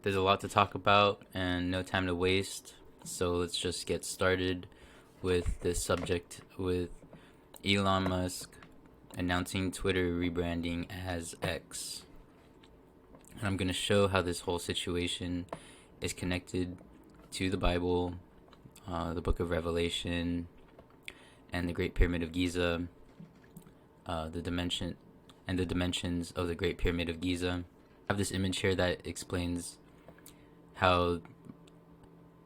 There's a lot to talk about and no time to waste. So let's just get started with this subject with Elon Musk announcing Twitter rebranding as X. And I'm going to show how this whole situation is connected to the Bible, the book of Revelation, and the Great Pyramid of Giza, the dimensions of the Great Pyramid of Giza. I have this image here that explains how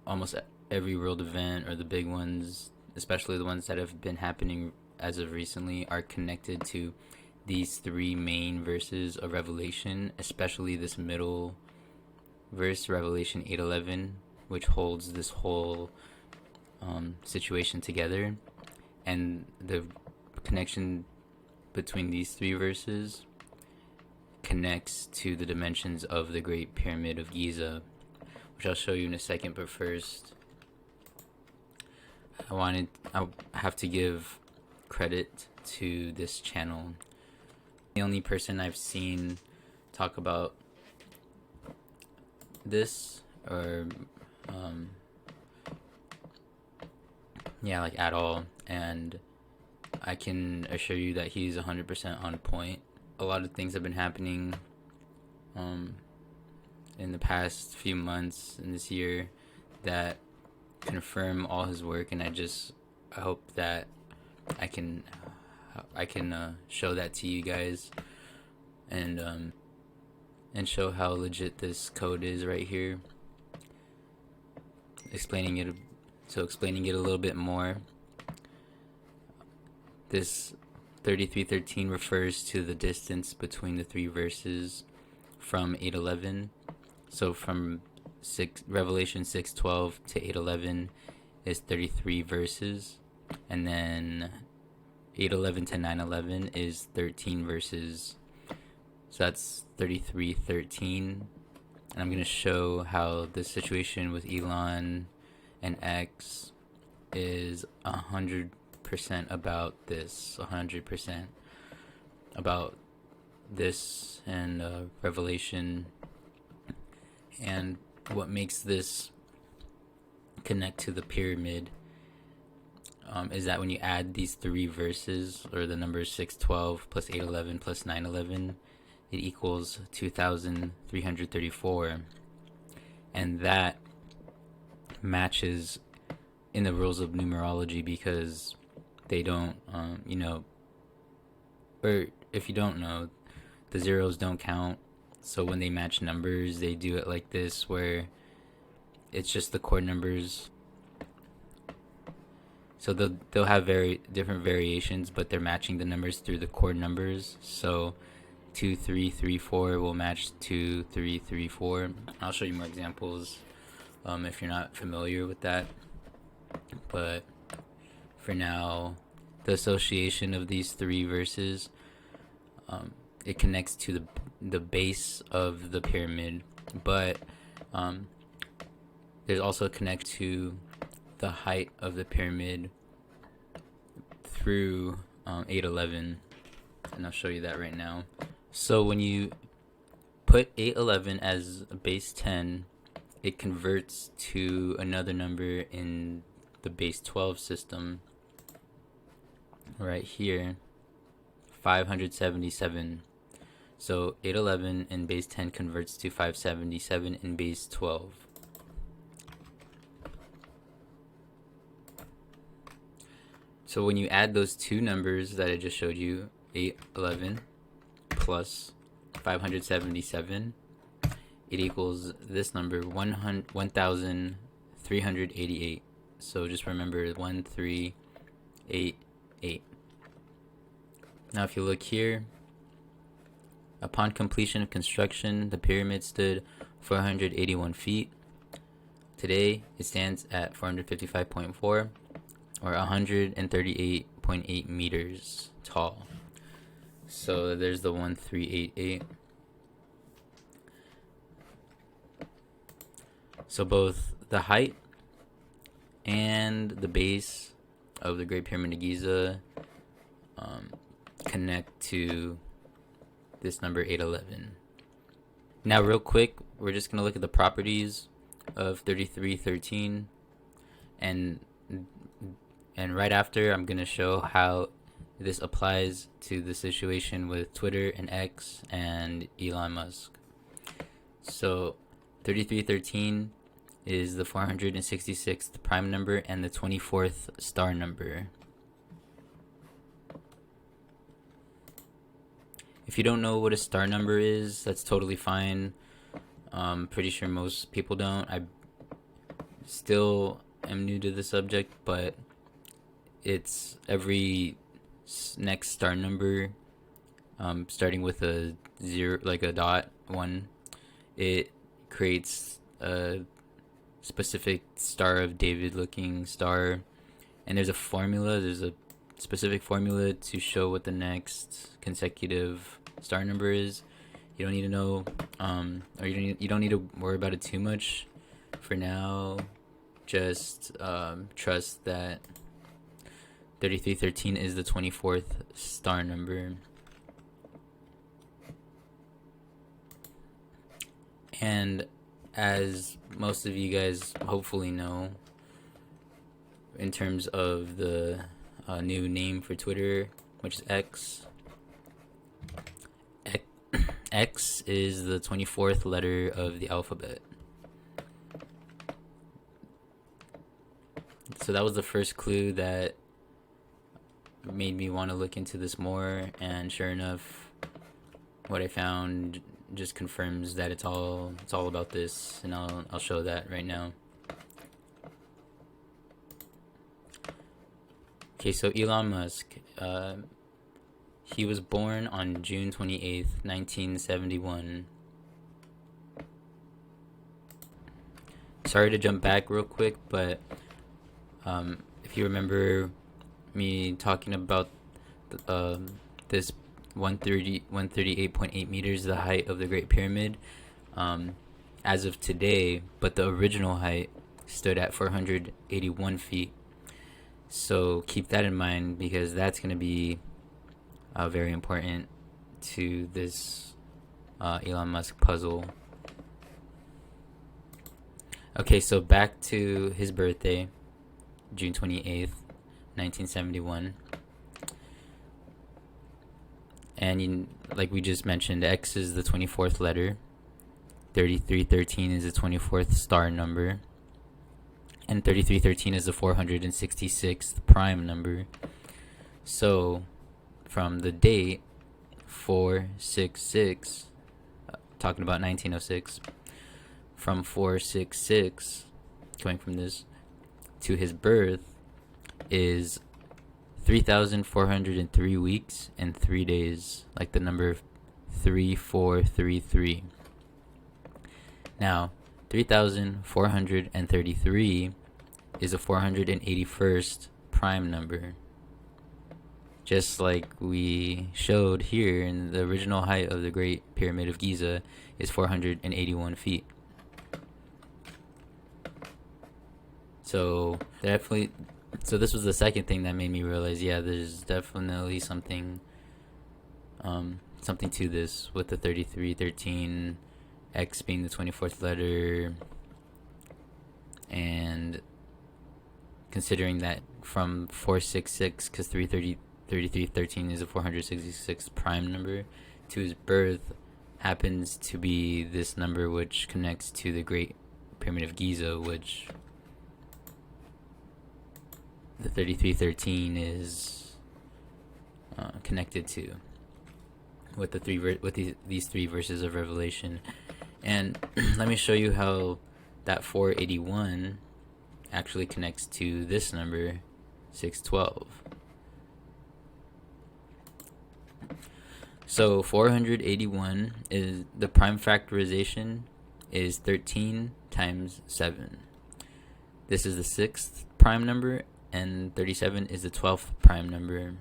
almost every world event, or the big ones, especially the ones that have been happening as of recently, are connected to these three main verses of Revelation, especially this middle verse, Revelation 8:11, which holds this whole situation together. And the connection between these three verses connects to the dimensions of the Great Pyramid of Giza, which I'll show you in a second. But first, I have to give credit to this channel. The only person I've seen talk about this, or like at all, and I can assure you that he's 100% on point. A lot of things have been happening in the past few months in this year that confirm all his work, and I hope that I can show that to you guys, and show how legit this code is right here. Explaining it a little bit more, this 3313 refers to the distance between the three verses from 8:11. So from Revelation 6:12 to 8:11 is 33 verses, and then 8:11 to 9:11 is 13 verses. So that's 3313. And I'm going to show how the situation with Elon and X is 100% about this, 100% about this and Revelation. And what makes this connect to the pyramid is that when you add these three verses, or the numbers 612 plus 811 plus 911, it equals 2,334. And that matches in the rules of numerology, because they don't, or if you don't know, the zeros don't count. So when they match numbers, they do it like this, where it's just the chord numbers. So they'll have very different variations, but they're matching the numbers through the chord numbers. So 2334 will match 2334. I'll show you more examples if you're not familiar with that. But for now, the association of these three verses, it connects to the base of the pyramid, but there's also a connect to the height of the pyramid through 8:11, and I'll show you that right now. So when you put 8:11 as a base 10, it converts to another number in the base 12 system right here, 577. So 8:11 in base 10 converts to 577 in base 12. So when you add those two numbers that I just showed you, 8:11 plus 577, it equals this number, 1,388. So just remember 1388. Now if you look here, upon completion of construction, the pyramid stood 481 feet. Today, it stands at 455.4, or 138.8 meters tall. So there's the 1388. So both the height and the base of the Great Pyramid of Giza connect to this number 811. Now, real quick, we're just gonna look at the properties of 3313, and right after, I'm gonna show how this applies to the situation with Twitter and X and Elon Musk. So 3313 is the 466th prime number and the 24th star number. If you don't know what a star number is, that's totally fine. Pretty sure most people don't. I still am new to the subject, but it's every next star number, starting with a zero, like a dot one, it creates a specific Star of David looking star, and there's a specific formula to show what the next consecutive star number is. You don't need to know, or you don't need to worry about it too much for now. Just trust that 3313 is the 24th star number. And as most of you guys hopefully know, in terms of the new name for Twitter, which is X, X is the 24th letter of the alphabet. So that was the first clue that made me want to look into this more, and sure enough, what I found just confirms that it's all about this, and I'll show that right now. Okay, so Elon Musk, he was born on June 28th, 1971. Sorry to jump back real quick, but if you remember me talking about this 138.8 meters, the height of the Great Pyramid, as of today, but the original height stood at 481 feet. So keep that in mind, because that's going to be very important to this Elon Musk puzzle. Okay, so back to his birthday, June 28th, 1971. And like we just mentioned, X is the 24th letter, 3313 is the 24th star number, and 3313 is the 466th prime number. So from the date 466, talking about 1906, from 466, going from this to his birth, is 3,403 weeks and 3 days, like the number 3433. Now, 3,433 is a 481st prime number. Just like we showed here, in the original height of the Great Pyramid of Giza is 481 feet. So this was the second thing that made me realize, yeah, there's definitely something to this, with the 3313, X being the 24th letter, and considering that from 466, because 3313 is a 466th prime number, to his birth happens to be this number, which connects to the Great Pyramid of Giza, which the 3313 is connected to, with these three verses of Revelation. And let me show you how that 481 actually connects to this number, 612. So 481 is the prime factorization is 13 times 7. This is the 6th prime number, and 37 is the 12th prime number.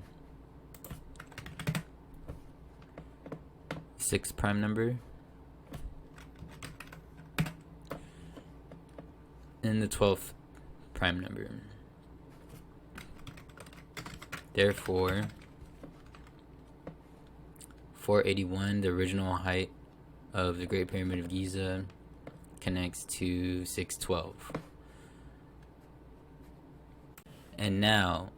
6th prime number, and the 12th prime number. Therefore, 481, the original height of the Great Pyramid of Giza connects to 612. And now,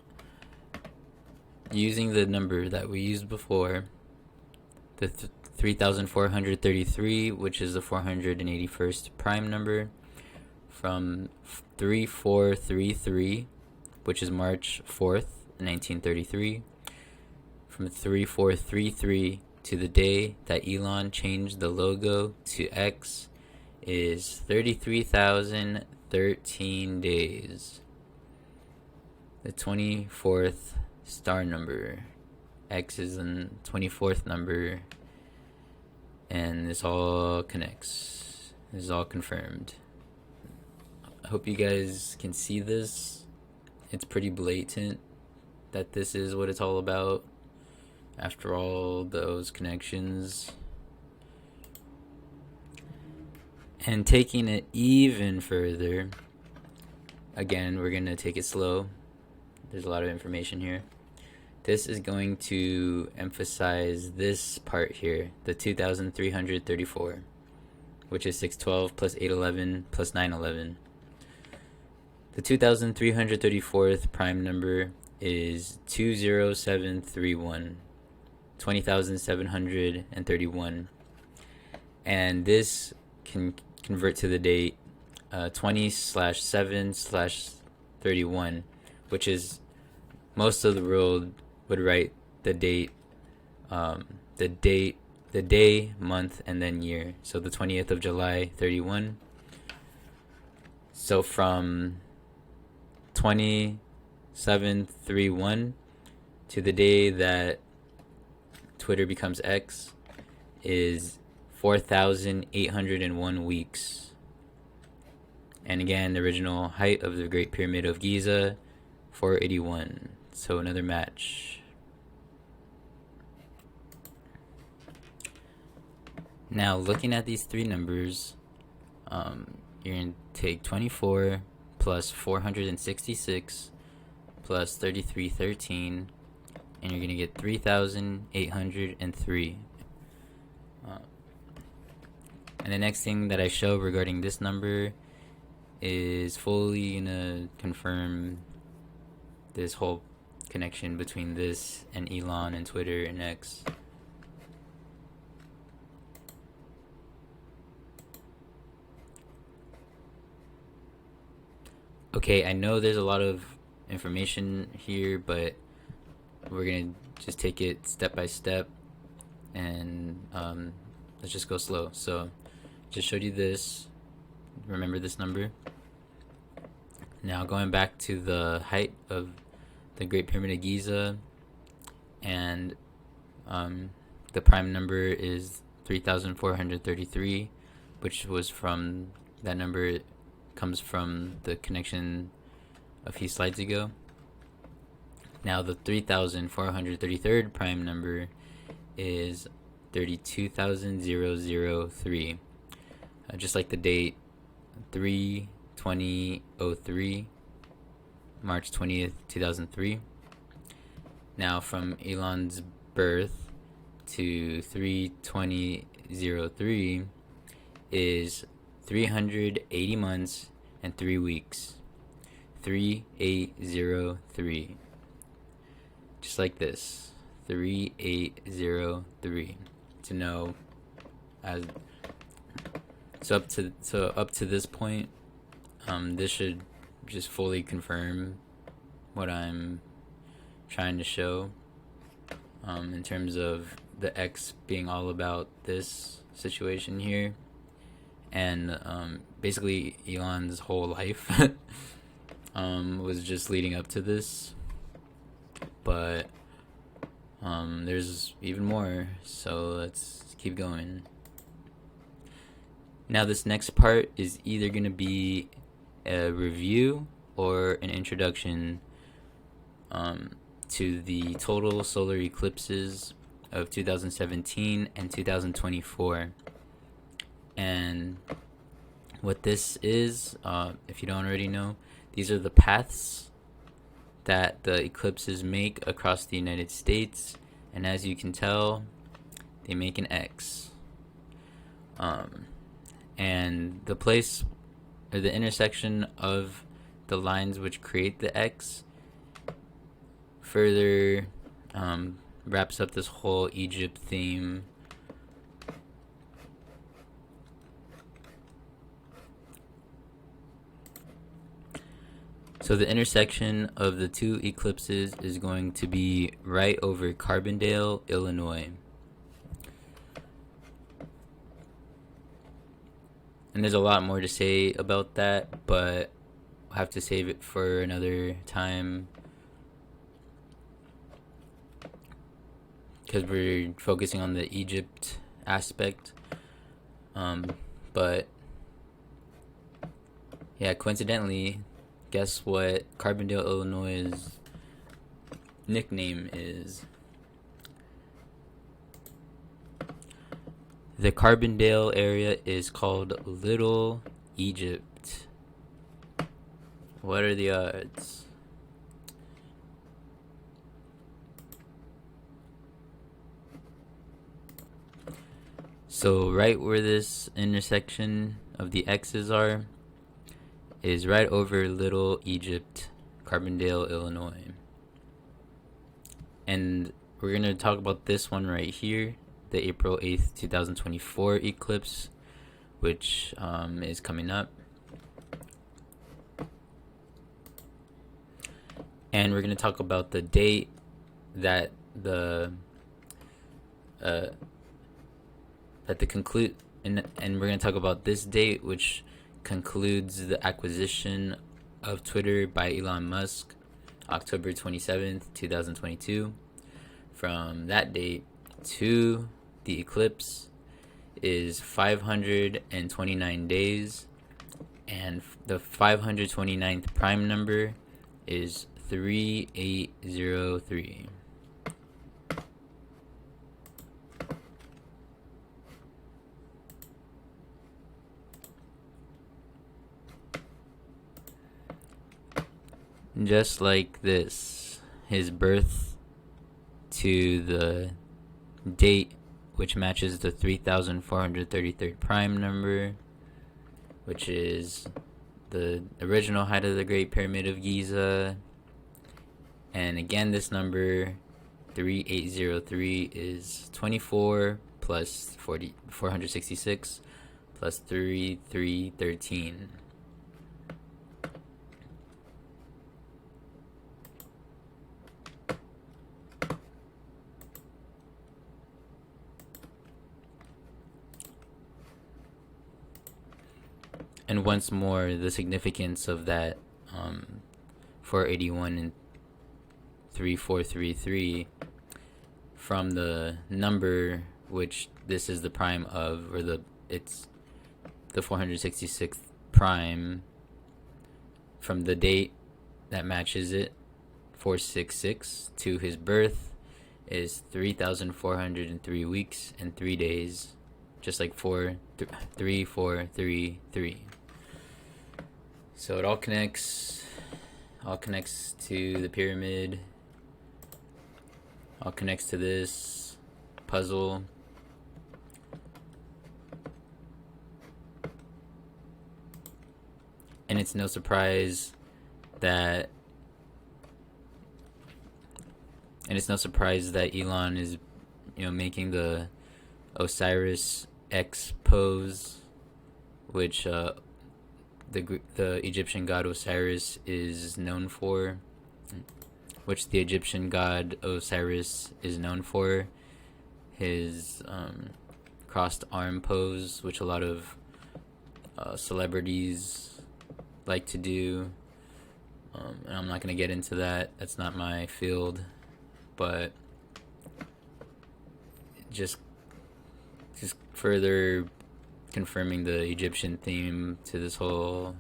using the number that we used before, the 3433, which is the 481st prime number, from 3433, which is March 4th, 1933, from 3433 to the day that Elon changed the logo to X is 33,013 days. The 24th star number. X is the 24th number. And this all connects. This is all confirmed. I hope you guys can see this. It's pretty blatant that this is what it's all about. After all those connections. And taking it even further, again, we're going to take it slow. There's a lot of information here. This is going to emphasize this part here, the 2,334, which is 612 plus 811 plus 911. The 2,334th prime number is 20731, 20,731. And this can convert to the date 20/7/31, which is most of the world would write the date, the day, month, and then year. So the 20th of July, 31. So from 2731 to the day that Twitter becomes X is 4,801 weeks. And again, the original height of the Great Pyramid of Giza, 481. So another match. Now, looking at these three numbers, you're going to take 24 plus 466 plus 3313, and you're going to get 3,803. And the next thing that I show regarding this number is fully going to confirm this whole connection between this and Elon and Twitter and X. Okay, I know there's a lot of information here, but we're going to just take it step by step, and let's just go slow. So, just showed you this. Remember this number. Now, going back to the height of the Great Pyramid of Giza, and the prime number is 3,433, which was from that number comes from the connection a few slides ago. Now the 3,433rd prime number is 32,003. Just like the date 3/20/03, March 20th, 2003. Now from Elon's birth to 3/20/03 is 380 months and 3 weeks. 3803. Just like this. 3803. To know as up to this point, this should just fully confirm what I'm trying to show, in terms of the X being all about this situation here. And basically Elon's whole life was just leading up to this, but there's even more, so let's keep going. Now this next part is either going to be a review or an introduction to the total solar eclipses of 2017 and 2024. And what this is, if you don't already know, these are the paths that the eclipses make across the United States, and as you can tell, they make an X. And the place, or the intersection of the lines which create the X, further wraps up this whole Egypt theme. So the intersection of the two eclipses is going to be right over Carbondale, Illinois. And there's a lot more to say about that, but I'll have to save it for another time, because we're focusing on the Egypt aspect. But yeah, coincidentally, guess what Carbondale, Illinois' nickname is? The Carbondale area is called Little Egypt. What are the odds? So right where this intersection of the X's are is right over Little Egypt, Carbondale, Illinois. And we're going to talk about this one right here, the April 8th, 2024 eclipse, which is coming up. And we're going to talk about the date that the conclude, and we're going to talk about this date, which concludes the acquisition of Twitter by Elon Musk, October 27th, 2022. From that date to the eclipse is 529 days, and the 529th prime number is 3803. Just like this, his birth to the date, which matches the 3433rd prime number, which is the original height of the Great Pyramid of Giza. And again, this number 3803 is 24 plus 466 plus 3313. And once more, the significance of that 481 and 3433 from the number which this is the prime of, or it's the 466th prime, from the date that matches it, 466, to his birth is 3,403 weeks and 3 days, just like 3433. So it all connects to the pyramid, all connects to this puzzle. And it's no surprise that Elon is, making the Osiris X pose, which the Egyptian god Osiris is known for, his crossed arm pose, which a lot of celebrities like to do. And I'm not going to get into that. That's not my field. But just further confirming the Egyptian theme to this whole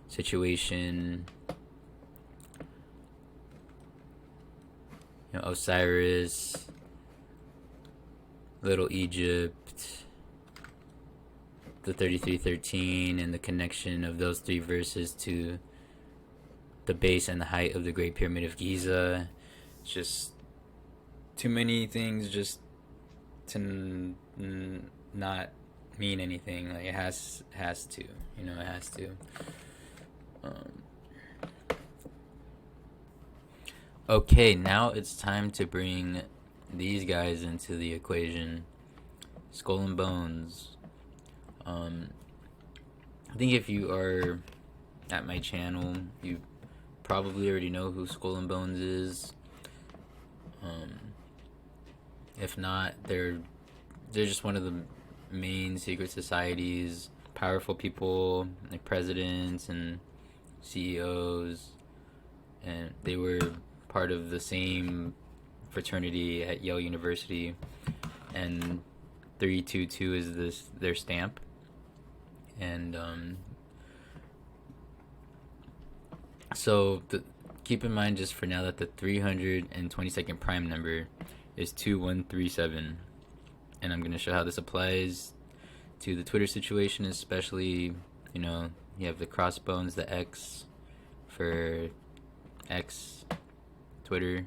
situation. Osiris, Little Egypt, the 3313, and the connection of those three verses to the base and the height of the Great Pyramid of Giza. It's just too many things just to not mean anything. Like it has to, it has to. Um, okay, now it's time to bring these guys into the equation. Skull and Bones. I think if you are at my channel, you probably already know who Skull and Bones is. If not, they're just one of the main secret societies, powerful people like presidents and CEOs, and they were part of the same fraternity at Yale University, and 322 is their stamp. And keep in mind just for now that the 322nd prime number is 2137, and I'm going to show how this applies to the Twitter situation, especially, you have the crossbones, the X for X Twitter.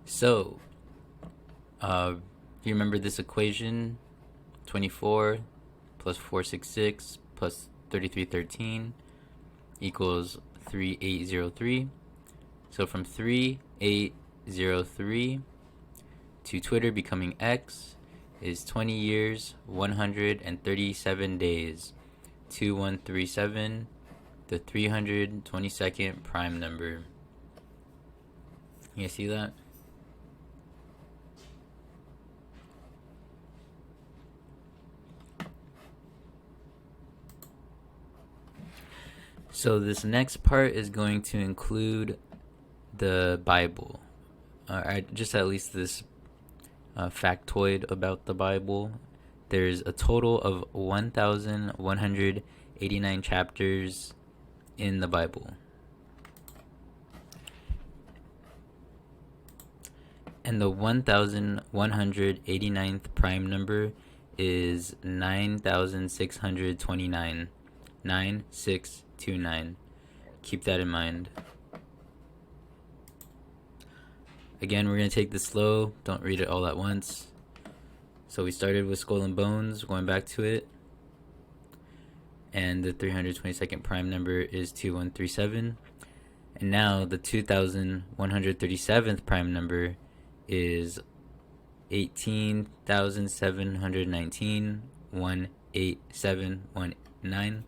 So, you remember this equation? 24 plus 466 plus 3313 equals 3803. So from 3803 to Twitter becoming X is 20 years, 137 days. 2137, the 322nd prime number. You see that? So this next part is going to include the Bible. Just at least this factoid about the Bible. There's a total of 1,189 chapters in the Bible. And the 1,189th prime number is 9,629. 9629. Keep that in mind. Again, we're going to take this slow. Don't read it all at once. So we started with Skull and Bones, going back to it. And the 322nd prime number is 2137. And now the 2,137th prime number is 18,719, 18719.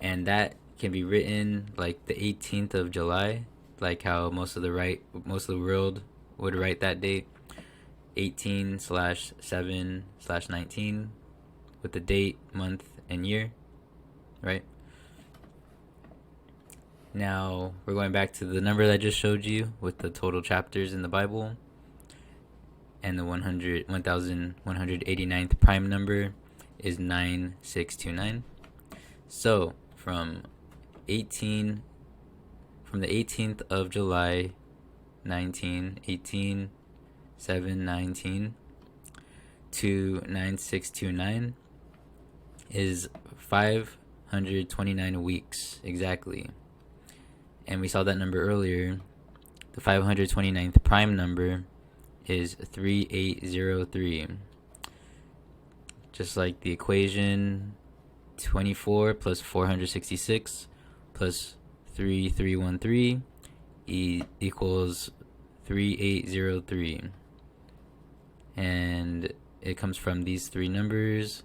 And that can be written like the 18th of July, like how most of the world would write that date, 18/7/19, with the date, month, and year, right? Now we're going back to the number that I just showed you with the total chapters in the Bible, and the 1,189th prime number is 9629. So from the 18th of July 7/19 to 9629 is 529 weeks exactly. And we saw that number earlier. The 529th prime number is 3803. Just like the equation, 24 plus 466 plus 3313 equals 3803. And it comes from these three numbers,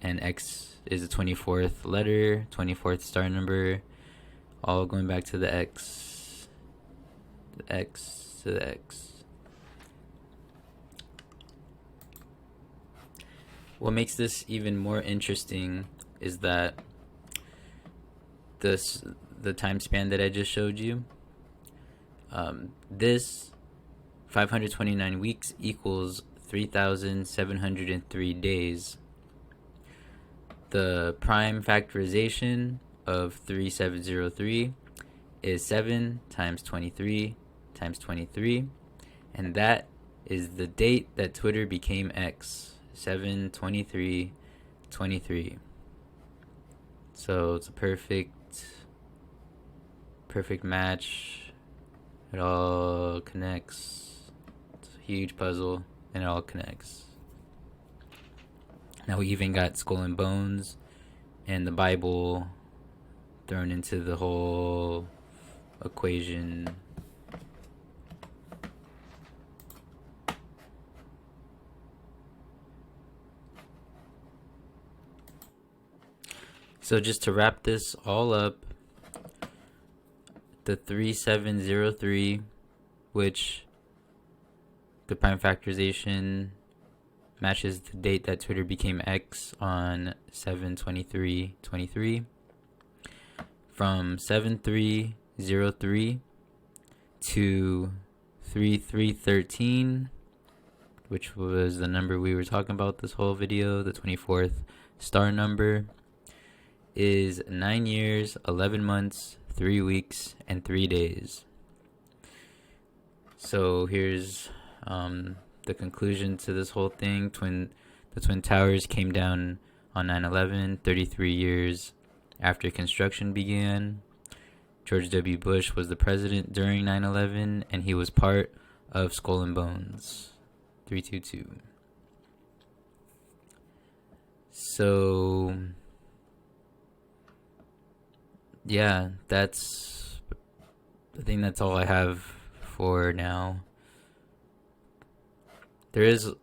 and X is the 24th letter, 24th star number, all going back to the X, the X to the X. What makes this even more interesting is that the time span that I just showed you, this 529 weeks equals 3,703 days. The prime factorization of 3703 is 7 times 23 times 23, and that is the date that Twitter became X, 7/23/23. So it's a perfect perfect match. It all connects. It's a huge puzzle, and it all connects. Now we even got Skull and Bones and the Bible thrown into the whole equation. So just to wrap this all up, the 3703, which the prime factorization matches the date that Twitter became X on 7/23/23. From 7303 to 3313, which was the number we were talking about this whole video, the 24th star number, is 9 years, 11 months, 3 weeks, and 3 days. So here's the conclusion to this whole thing. The Twin Towers came down on 9/11, 33 years after construction began. George W. Bush was the president during 9/11, and he was part of Skull and Bones 322. So yeah, I think that's all I have for now. There is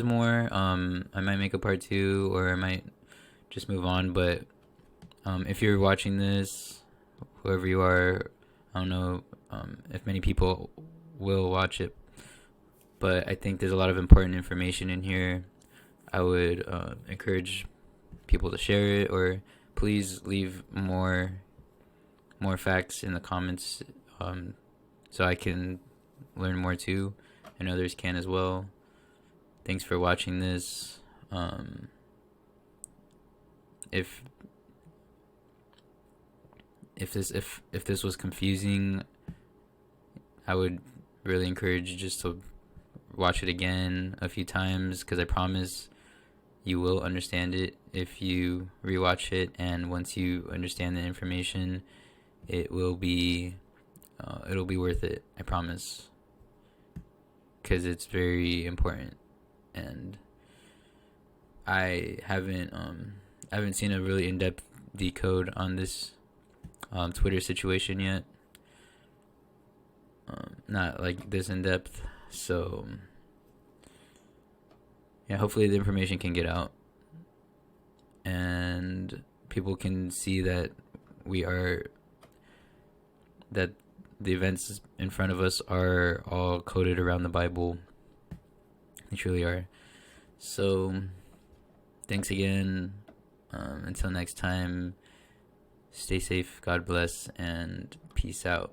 more. I might make a part 2, or I might just move on. But if you're watching this, whoever you are, I don't know if many people will watch it, but I think there's a lot of important information in here. I would encourage people to share it, or please leave more facts in the comments, so I can learn more too, and others can as well. Thanks for watching this. If this was confusing, I would really encourage you just to watch it again a few times, because I promise you will understand it if you rewatch it, and once you understand the information, it'll be worth it. I promise, because it's very important, and I haven't seen a really in-depth decode on this Twitter situation yet. Not like this in depth. So yeah, hopefully the information can get out, and people can see that that the events in front of us are all coded around the Bible. They truly are. So thanks again. Until next time, stay safe, God bless, and peace out.